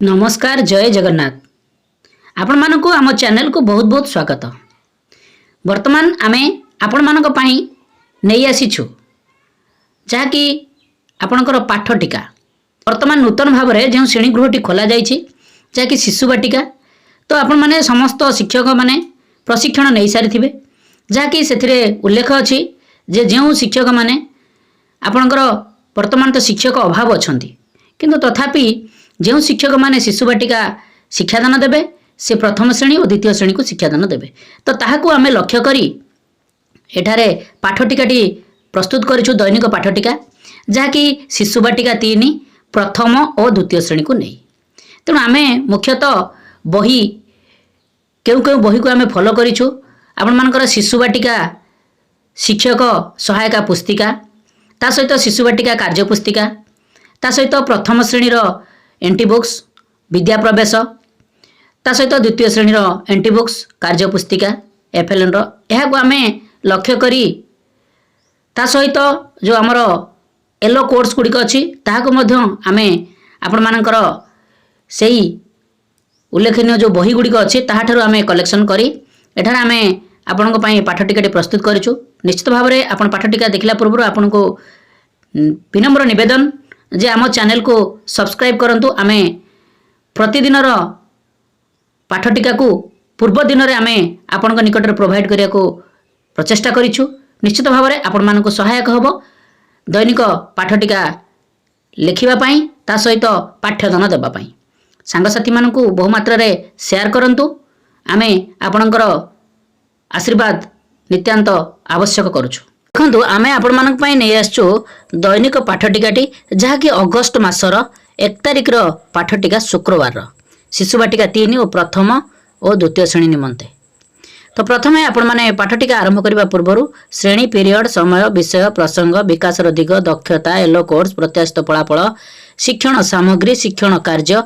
नमस्कार जय जगन्नाथ आपण मानक आम चैनल को बहुत बहुत स्वागत। वर्तमान आमे आपण मानक पई नहीं आसीछु जहाँकि आपणकर पाठ टीका वर्तमान नूतन भाव में जो श्रेणीगृहटी खोल जाइए जहाँकि शिशु बाटिका तो आपण माने समस्त शिक्षक माने प्रशिक्षण नहीं सारी जहाँकि से उल्लेख अच्छी जे जो शिक्षक माने आपणकर वर्तमान तो शिक्षक अभाव अच्छा किंतु तथापि जो शिक्षक माने शिशु बाटिका शिक्षादान देवे से प्रथम श्रेणी और द्वितीय श्रेणी को शिक्षादान देवे तो ताहाकू आमे लक्ष्य करी एठारे पाठटिकाटी प्रस्तुत करिछु दैनिक पाठटिका जहाँकि शिशु बाटिका 3 प्रथम और द्वितीय श्रेणी को नहीं। तेणु आमे मुख्यतः बही केउ केउ बही को आमे फॉलो करिछु आपण मानकर शिशु बाटिका शिक्षक सहायता पुस्तिका ता सहित शिशु बाटिका कार्य पुस्तिका ता सहित प्रथम श्रेणी एंटी बुक्स विद्या प्रवेश ता सहित द्वितीय श्रेणी एंटी बुक्स कार्य पुस्तिका एफएलएन को आमे लक्ष्य करी ता सहित जो आमर येलो कोर्स गुड़िक अच्छी ताहाको मध्य आमे आपण मानकर सेही उल्लेखनीय जो बही गुड़िक अच्छी ताहाठारु आमे कलेक्शन करी एठार आमे आपनको पई पाठटिकाटी प्रस्तुत करिछु। निश्चित भाव में आपण पाठटिका देखला पूर्व आपनको विनम्र निवेदन जे आम चैनल को सब्सक्राइब करंतु आमे प्रतिदिन पाठटिका को पूर्व दिन में आमे आपण निकट में प्रोवाइड करिया को प्रचेष्टा करिछु। निश्चित भाव में आपण मानको सहायक हबो दैनिक पाठटिका लिखिबा पई ता सहित पाठ्यदान देबा पई सांगसाथी मानकू बहुमात्रा रे शेयर करंतु आमे आपणकर आशीर्वाद नित्यांत आवश्यक करुछु। देखो आमे आपण मानक पई नै आछो दैनिक पाठटिकाटी जहाँकि अगस्त मासर 1 तारिख पाठटिका शुक्रवार शिशु बाटिका 3 और प्रथम और द्वितीय श्रेणी निमंते। तो प्रथमे आपण माने पाठटिका आरंभ करबा पूर्वरु श्रेणी पीरियड समय विषय प्रसंग विकास दिग दक्षता येलो कोर्स प्रत्याशित फलाफल शिक्षण सामग्री शिक्षण कार्य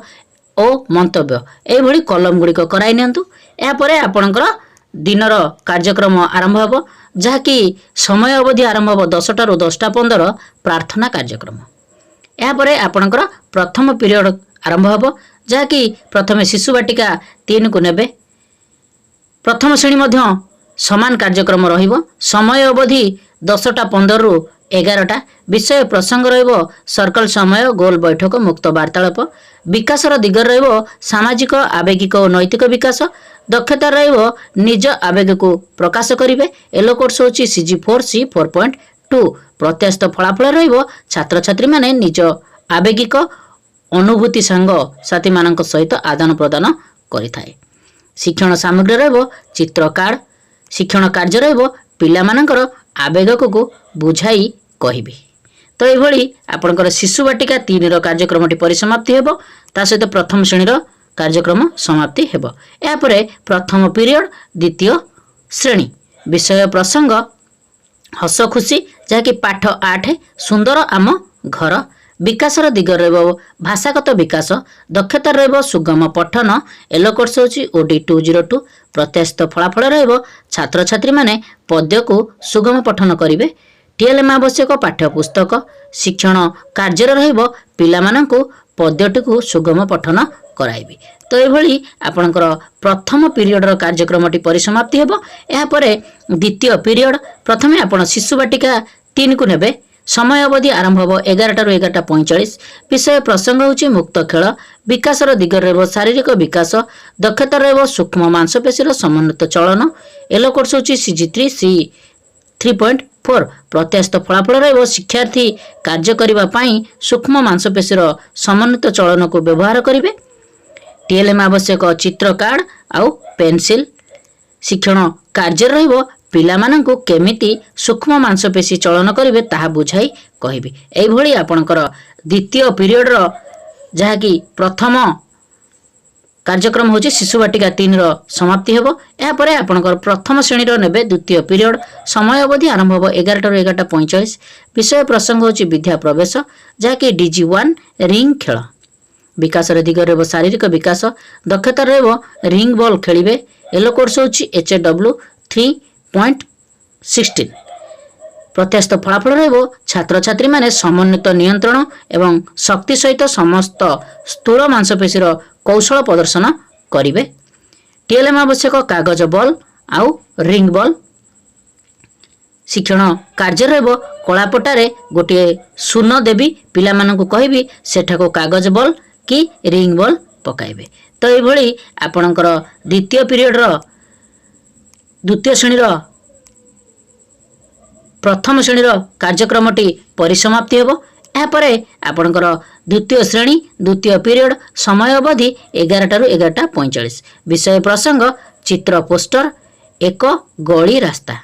और मंतव्य ए भली कलम गुड़िक कराई नियंतु। या परे आपणकर दिनर कार्यक्रम आरंभ हो जहाँकि समय अवधि आरंभ हो 10 टा 10:15 प्रार्थना कार्यक्रम। यापर आपणकर प्रथम पीरियड आरंभ हो जहाँकि प्रथम शिशु बाटिका 3 को नेबे प्रथम श्रेणी मध्य समान कार्यक्रम रहिबो समय अवधि 10 टा 15 रु 11 टा विषय प्रसंग रहिबो सर्कल समय गोल बैठक मुक्त वार्तालाप विकास दिग रहिबो सामाजिक आवेगिक और नैतिक विकास दक्षता रहिबो निज आवेग को प्रकाश करिवे येलो कोर्स होची CG4C 4.2 प्रत्याशित फलाफल रहिबो छात्र छात्री माने निज आवेगिक अनुभूति सांग साथी मानक सहित आदान प्रदान करिथाए। शिक्षण सामग्री रहिबो चित्र कार्ड शिक्षण कार्य रहिबो पिला मानकर आवेग को बुझाई कहिबे। तो एभली आपनकर शिशु बाटिका 3 कार्यक्रमटी परिसमाप्ति हेबो ता सहित प्रथम श्रेणी कार्यक्रम समाप्ति हेबो। या परे प्रथम पीरियड द्वितीय श्रेणी विषय प्रसंग हस खुशी जहाँकि पाठ 8 सुंदर आम घर विकास दिग रहिबो भाषागत विकास दक्षता रहिबो सुगम पठन येलो कोर्स होची OD 202 प्रत्याशित फलाफल रहिबो छात्र छात्री माने पद्य को सुगम पठन करिवे TLM आवश्यक पाठ्य पुस्तक शिक्षण कार्य रहिबो पिला मानकू पद्यटी को सुगम पठन कराइबे। तो एभली आपणकर प्रथम पीरियड कार्यक्रमटी परिसमाप्ति हेबो। या परे द्वितीय पीरियड प्रथमे आपण शिशु बाटिका 3 को नेबे समय अवधि आरंभ हो 11 टा 11:45 विषय प्रसंग होची मुक्त खेल विकास दिग रहिबो शारीरिक विकास दक्षता रहिबो सूक्ष्म मांसपेशी समन्वित चलन येलो कोर्स होची CG3C 3.4 प्रत्याशित फलाफल रहिबो शिक्षार्थी कार्य करिबा पई सूक्ष्म मांसपेशी समन्वित चलन को व्यवहार करिवे TLM आवश्यक चित्र कार्ड आउ पेंसिल शिक्षण कार्य रहिबो पिला मानकू केमिति सूक्ष्म मांसपेशी चलन करिवे ताहा बुझाई कहिबे। एई भली आपणकर द्वितीय पीरियड जहाँकि प्रथम कार्यक्रम होची शिशु बाटिका 3 समाप्ति हेबो। या परे आपणकर प्रथम श्रेणी नेबे द्वितीय पीरियड समय अवधि आरंभ हो 11 टा 11:45 विषय प्रसंग होची विद्या प्रवेश जहाँकि DG1 रिंग खेल विकास दिग रहिबो शारीरिक विकास दक्षता रहिबो रिंग बॉल खेलिबे येलो कोर्स होची HW 3.16 प्रत्याशित फलाफल रहिबो छात्र छात्री माने समन्वित नियंत्रण एवं शक्ति सहित समस्त स्थूल मांसपेशी कौशल प्रदर्शन करिवे। टीएलएम आवश्यक कागज बॉल आउ रिंग बॉल। शिक्षण कार्य रहिबो कलापटारे गोटे सुन देवी पिला मानकु कहबी सेठाको कागज बॉल कि रिंग बॉल पकाइबे। तो एभली आपणकर द्वितीय पीरियड द्वितीय श्रेणी प्रथम श्रेणी कार्यक्रमटी परिसमाप्ति हेबो। यापर आपणकर द्वितीय श्रेणी द्वितीय पीरियड समय अवधि 11 टा 11:45। विषय प्रसंग चित्र पोस्टर एक गली रास्ता।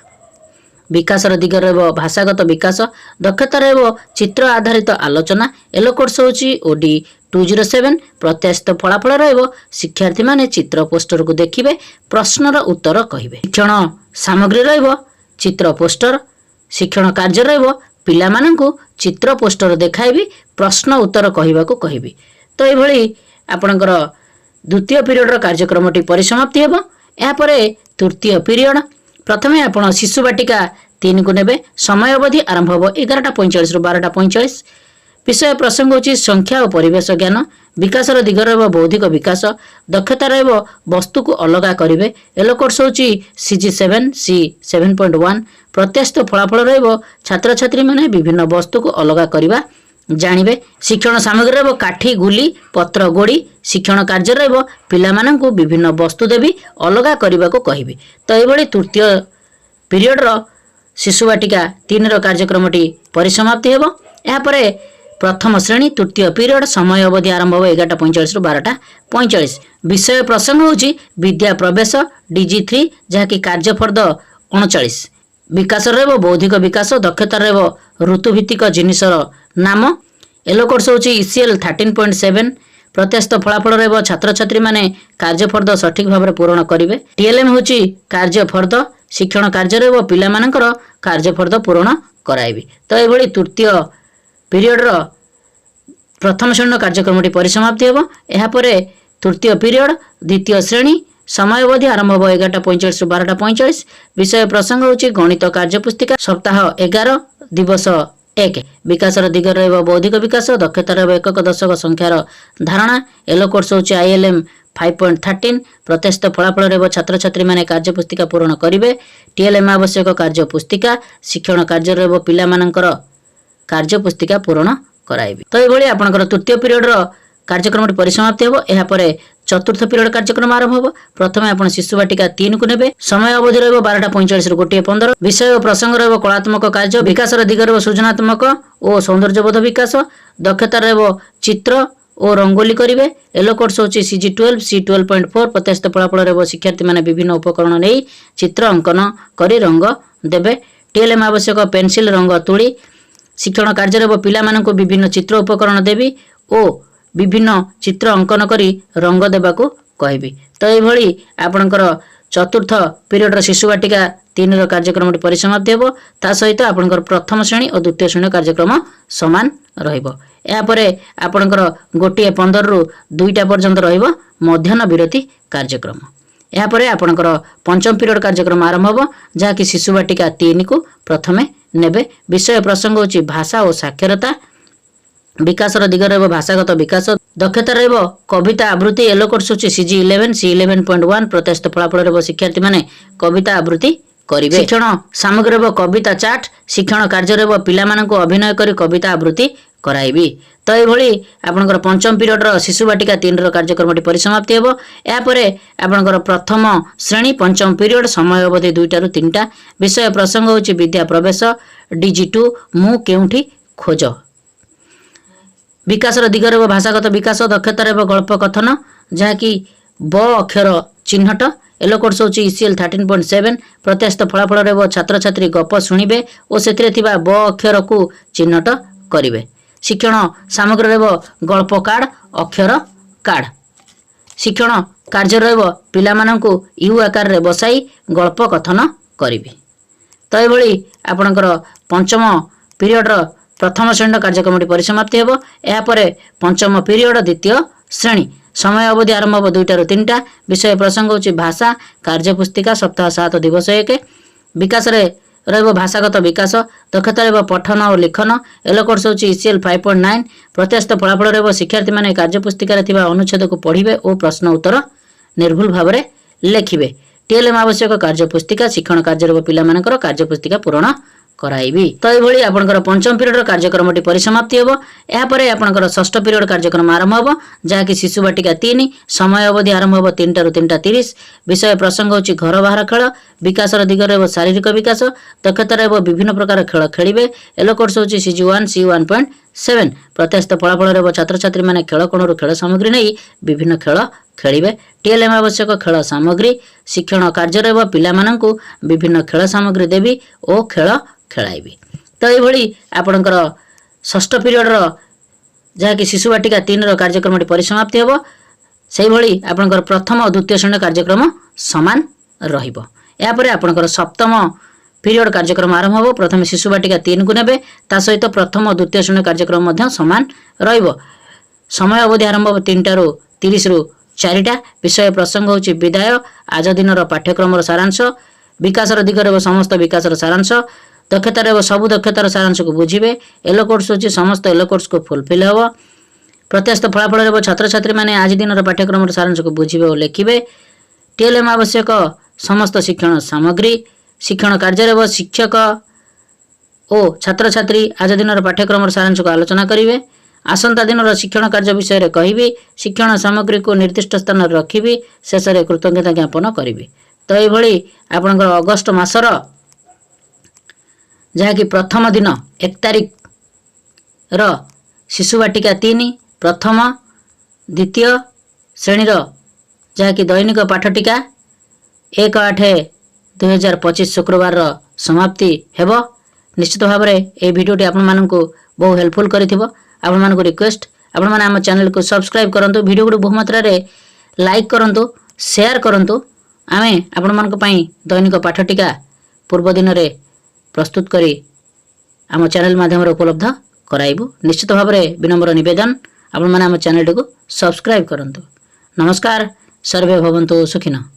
विकासर दिग रहिबो भाषागत विकास। दक्षता रहिबो चित्र आधारित आलोचना। एलो कोर्स होची ओडी 207। प्रत्याशित फलाफल रहिबो शिक्षार्थी माने चित्र पोस्टर को देखिबे प्रश्नर उत्तर कहिबे। शिक्षण सामग्री रहिबो चित्र पोस्टर। शिक्षण कार्य रहिबो पिला माननकु चित्र पोस्टर देखाइबी प्रश्न उत्तर कहिबाकू कहिबी। तो एभली आपणकर द्वितीय पीरियड कार्यक्रमटी परिसमाप्ति हेबो। या परे तृतीय पीरियड प्रथमे आपण शिशु बाटिका 3 को नेबे। समय अवधि आरंभ हो 11:45 रु 12:45। विषय प्रसंग होची संख्या और परिवेश ज्ञान। विकासर दिग रहिबो बौद्धिक विकास। दक्षता रहिबो वस्तु को अलगा करिवे। एलो कोर्स होची CG7 C7.1। प्रत्याशित फलाफल रहिबो छात्र छात्री माने विभिन्न वस्तु को अलगा करिवा जानिबे। शिक्षण सामग्री रहिबो काठी गुली पत्र गोड़ी। शिक्षण कार्य रहिबो पिला माननकु विभिन्न वस्तु देबी अलगा करिबाको कहिबी। तो एभली तृतीय पीरियड शिशु बाटिका 3 कार्यक्रमटी परिसमाप्ति हेबो। या परे प्रथम श्रेणी तृतीय पीरियड समय अवधि आरंभ हो 11:45 रु 12:45। विषय प्रसंग होची विद्या प्रवेश DG3 जहाँकि कार्य फर्द 39। विकास रहिबो बौद्धिक विकास। दक्षता रहिबो ऋतुभित्तिक जिनिसर नाम। एलो कोर्स होची ECL 13.7। प्रत्याशित फलाफल रहिबो छात्र छात्री माने कार्य फर्द सठिक भाव पूरण करिवे। TLM होची कार्य फर्द। शिक्षण कार्य रहिबो पिला मानकर कार्य फर्द पूरण कराइबी। तो एभली तृतीय पीरियड प्रथम श्रेणी कार्यक्रमटी परिसमाप्ति हेबो। या परे तृतीय पीरियड द्वितीय श्रेणी समय अवधि आरंभ हो 11:45 रु 12:45। विषय प्रसंग होची गणित कार्य पुस्तिका सप्ताह 11 दिवस 1। विकासर दिग रहिबो बौद्धिक विकास। दक्षता रहिबो एकक दशक संख्यार धारणा। एलो कोर्स होची ILM 5.13। प्रत्याशित फलाफल रहिबो छात्र छात्री माने कार्य पुस्तिका पूर्ण करिवे। TLM आवश्यक कार्य पुस्तिका। शिक्षण कार्य रहिबो पिला मानकर कार्य पुस्तिका पूर्ण कराइबे। तो एभली आपनकर तृतीय पीरियड कार्यक्रम परिसमाप्ति हेबो। या परे चतुर्थ पीरियड कार्यक्रम आरंभ हेबो। प्रथमे आपण शिशु बाटिका 3 को नेबे। समय अवधि रहिबो 12:45 रु 1:15। विषय और प्रसंग रहिबो कलात्मक कार्य। विकासर दिग रहिबो सृजनात्मक और सौंदर्यबोध विकास। दक्षता रहिबो चित्र और रंगोली करिवे। एलो कोर्स होची CG12 C12.4। प्रत्याशित फलाफल रहिबो शिक्षार्थी माने विभिन्न उपकरण नै चित्र अंकन करी रंग देबे। TLM आवश्यक पेंसिल रंग तुली। शिक्षण कार्य रहिबो पिला माननको विभिन्न चित्र उपकरण देबी ओ विभिन्न चित्र अंकन करी रंग देबाको कहबी। तो एभली आपणकर चतुर्थ पीरियड शिशु बाटिका 3 कार्यक्रम परिसमाप्ति हेबो। ता सहित आपणकर प्रथम श्रेणी और द्वितीय श्रेणी कार्यक्रम समान रहिबो। या परे आपणकर 1:15 रु 2टा पर्यंत रहिबो मध्याह्न विरति कार्यक्रम। या परे आपणकर पंचम पीरियड कार्यक्रम आरंभ हेबो जहा कि शिशु बाटिका 3 को प्रथमे नेबे। विषय प्रसंग होची भाषा और साक्षरता। विकासर दिग रहिबो भाषागत विकास। दक्षता रहिबो कविता आवृत्ति। एलो कोर्स होची CG11 C11.1। प्रत्याशित फलाफल रहिबो शिक्षार्थी माने कविता आवृत्ति करिवे। शिक्षण सामग्री रहिबो कविता चार्ट। शिक्षण कार्य रहिबो पिला माननको अभिनय करी कविता आवृत्ति कराइबी। तो एभली आपनकर पंचम पीरियड शिशु बाटिका 3 कार्यक्रम परिसमाप्ति हेबो। या परे आपनकर प्रथम श्रेणी पंचम पीरियड समय अवधि 2टा रु 3टा। विषय प्रसंग होची विद्या प्रवेश DG2 मु केउठी खोज। विकासर दिग रहिबो भाषागत विकास। दक्षता रहिबो गल्प कथन जहा कि ब अक्षर चिन्हट। एलो कोर्स होची ECL 13.7। प्रत्याशित फलाफल रहिबो छात्र छात्री गप शुणिबे और सेतिरे थिबा ब अक्षर को चिन्हट करिवे। शिक्षण सामग्री रहिबो गल्प कार्ड अक्षर कार्ड। शिक्षण कार्य रहिबो पिला माननको यू आकार रे बसाई गल्प कथन करिवे। तो एभली आपनकर पंचम पीरियड प्रथम श्रेणी कार्यक्रम परिसमाप्ति हेबो। या परे पंचम पीरियड द्वितीय श्रेणी समय अवधि आरंभ हो 2टा रु 3टा। विषय प्रसंग होची भाषा कार्य पुस्तिका सप्ताह 7 दिवस 1। विकास रे ରହିବ ଭାଷାଗତ ବିକାଶ, ଦକ୍ଷତା ରହିବ ପଠନ ଓ ଲିଖନ। ୟେଲୋ କୋର୍ସ ହେଉଛି ECL 5.9। ପ୍ରତ୍ୟାଶିତ ଫଳାଫଳ ରହିବ ଶିକ୍ଷାର୍ଥୀମାନେ କାର୍ଯ୍ୟପୁସ୍ତିକାରେ ଥିବା ଅନୁଚ୍ଛେଦକୁ ପଢ଼ିବେ ଓ ପ୍ରଶ୍ନ ଉତ୍ତର ନିର୍ଭୁଲ ଭାବରେ ଲେଖିବେ। TLM ଆବଶ୍ୟକ କାର୍ଯ୍ୟପୁସ୍ତିକା, ଶିକ୍ଷଣ କାର୍ଯ୍ୟ ରହିବ ପିଲାମାନଙ୍କର କାର୍ଯ୍ୟପୁସ୍ତିକା ପୂରଣ କରାଇବି। ତ ଏଇଭଳି ଆପଣଙ୍କର ପଞ୍ଚମ ପିରିୟଡ଼ର କାର୍ଯ୍ୟକ୍ରମଟି ପରିସମାପ୍ତି ହେବ। ଏହାପରେ ଆପଣଙ୍କର ଷଷ୍ଠ ପିରିୟଡ଼ କାର୍ଯ୍ୟକ୍ରମ ଆରମ୍ଭ ହେବ, ଯାହାକି ଶିଶୁ ବାଟିକା 3। ସମୟ ଅବଧି ଆରମ୍ଭ ହେବ 3ଟାରୁ 3ଟା 30। ବିଷୟ ପ୍ରସଙ୍ଗ ହେଉଛି ଘର ବାହାର ଖେଳ। ବିକାଶର ଦିଗ ରହିବ ଶାରୀରିକ ବିକାଶ, ଦକ୍ଷତା ରହିବ ବିଭିନ୍ନ ପ୍ରକାର ଖେଳ ଖେଳିବେ। ୟେଲୋ କୋର୍ସ ହେଉଛି CG1 C 1.7। ପ୍ରତ୍ୟାଶିତ ଫଳାଫଳ ରହିବ ଛାତ୍ରଛାତ୍ରୀମାନେ ଖେଳ କୋଣରୁ ଖେଳ ସାମଗ୍ରୀ ନେଇ ବିଭିନ୍ନ ଖେଳ ଖେଳିବେ। TLM ଆବଶ୍ୟକ ଖେଳ ସାମଗ୍ରୀ, ଶିକ୍ଷଣ କାର୍ଯ୍ୟ ରହିବ ପିଲାମାନଙ୍କୁ ବିଭିନ୍ନ ଖେଳ ସାମଗ୍ରୀ ଦେବି ଓ ଖେଳ ଖେଳାଇବି। ତ ଏଇଭଳି ଆପଣଙ୍କର ଷଷ୍ଠ ପିରିୟଡ଼ର ଯାହାକି ଶିଶୁ ବାଟିକା 3ର କାର୍ଯ୍ୟକ୍ରମଟି ପରିସମାପ୍ତି ହେବ। ସେହିଭଳି ଆପଣଙ୍କର ପ୍ରଥମ ଓ ଦ୍ୱିତୀୟ ଶ୍ରେଣୀର କାର୍ଯ୍ୟକ୍ରମ ସମାନ ରହିବ। ଏହାପରେ ଆପଣଙ୍କର ସପ୍ତମ ପିରିୟଡ଼ କାର୍ଯ୍ୟକ୍ରମ ଆରମ୍ଭ ହେବ। ପ୍ରଥମେ ଶିଶୁ ବାଟିକା 3କୁ ନେବେ, ତା ସହିତ ପ୍ରଥମ ଓ ଦ୍ୱିତୀୟ ଶ୍ରେଣୀର କାର୍ଯ୍ୟକ୍ରମ ମଧ୍ୟ ସମାନ ରହିବ। ସମୟ ଅବଧି ଆରମ୍ଭ ହେବ 3ଟାରୁ 30ରୁ 4ଟା। ବିଷୟ ପ୍ରସଙ୍ଗ ହେଉଛି ବିଦାୟ, ଆଜ ଦିନର ପାଠ୍ୟକ୍ରମର ସାରାଂଶ। ବିକାଶର ଦିଗ ରହିବ ସମସ୍ତ ବିକାଶର ସାରାଂଶ, ଦକ୍ଷତା ରହିବ ସବୁ ଦକ୍ଷତାର ସାରାଂଶକୁ ବୁଝିବେ। ୟେଲୋ କୋର୍ସ ହେଉଛି ସମସ୍ତ ୟେଲୋ କୋର୍ସକୁ ଫୁଲଫିଲ୍ ହେବ। ପ୍ରତ୍ୟାଶିତ ଫଳାଫଳ ରହିବ ଛାତ୍ରଛାତ୍ରୀମାନେ ଆଜି ଦିନର ପାଠ୍ୟକ୍ରମର ସାରାଂଶକୁ ବୁଝିବେ ଓ ଲେଖିବେ। TLM ଆବଶ୍ୟକ ସମସ୍ତ ଶିକ୍ଷଣ ସାମଗ୍ରୀ, ଶିକ୍ଷଣ କାର୍ଯ୍ୟ ରହିବ ଶିକ୍ଷକ ଓ ଛାତ୍ରଛାତ୍ରୀ ଆଜି ଦିନର ପାଠ୍ୟକ୍ରମର ସାରାଂଶକୁ ଆଲୋଚନା କରିବେ। ଆସନ୍ତା ଦିନର ଶିକ୍ଷଣ କାର୍ଯ୍ୟ ବିଷୟରେ କହିବି। ଶିକ୍ଷଣ ସାମଗ୍ରୀକୁ ନିର୍ଦ୍ଦିଷ୍ଟ ସ୍ଥାନରେ ରଖିବି। ଶେଷରେ କୃତଜ୍ଞତା ଜ୍ଞାପନ କରିବି। ତ ଏଇଭଳି ଆପଣଙ୍କର ଅଗଷ୍ଟ ମାସର ଯାହାକି ପ୍ରଥମ ଦିନ 1 ତାରିଖର ଶିଶୁ ବାଟିକା 3 ପ୍ରଥମ ଦ୍ୱିତୀୟ ଶ୍ରେଣୀର ଯାହାକି ଦୈନିକ ପାଠଟିକା 1/8/2025 ଶୁକ୍ରବାରର ସମାପ୍ତି ହେବ। ନିଶ୍ଚିତ ଭାବରେ ଏହି ଭିଡ଼ିଓଟି ଆପଣମାନଙ୍କୁ ବହୁ ହେଲ୍ପଫୁଲ୍ କରିଥିବ। ଆପଣମାନଙ୍କୁ ରିକ୍ୱେଷ୍ଟ, ଆପଣମାନେ ଆମ ଚ୍ୟାନେଲକୁ ସବସ୍କ୍ରାଇବ୍ କରନ୍ତୁ, ଭିଡ଼ିଓକୁ ବହୁ ମାତ୍ରାରେ ଲାଇକ୍ କରନ୍ତୁ, ସେୟାର କରନ୍ତୁ। ଆମେ ଆପଣମାନଙ୍କ ପାଇଁ ଦୈନିକ ପାଠଟିକା ପୂର୍ବ ଦିନରେ ପ୍ରସ୍ତୁତ କରି ଆମ ଚ୍ୟାନେଲ ମାଧ୍ୟମରେ ଉପଲବ୍ଧ କରାଇବୁ। ନିଶ୍ଚିତ ଭାବରେ ବିନମ୍ର ନିବେଦନ, ଆପଣମାନେ ଆମ ଚ୍ୟାନେଲଟିକୁ ସବସ୍କ୍ରାଇବ୍ କରନ୍ତୁ। ନମସ୍କାର, ସର୍ବେ ଭବନ୍ତୁ ସୁଖିନଃ।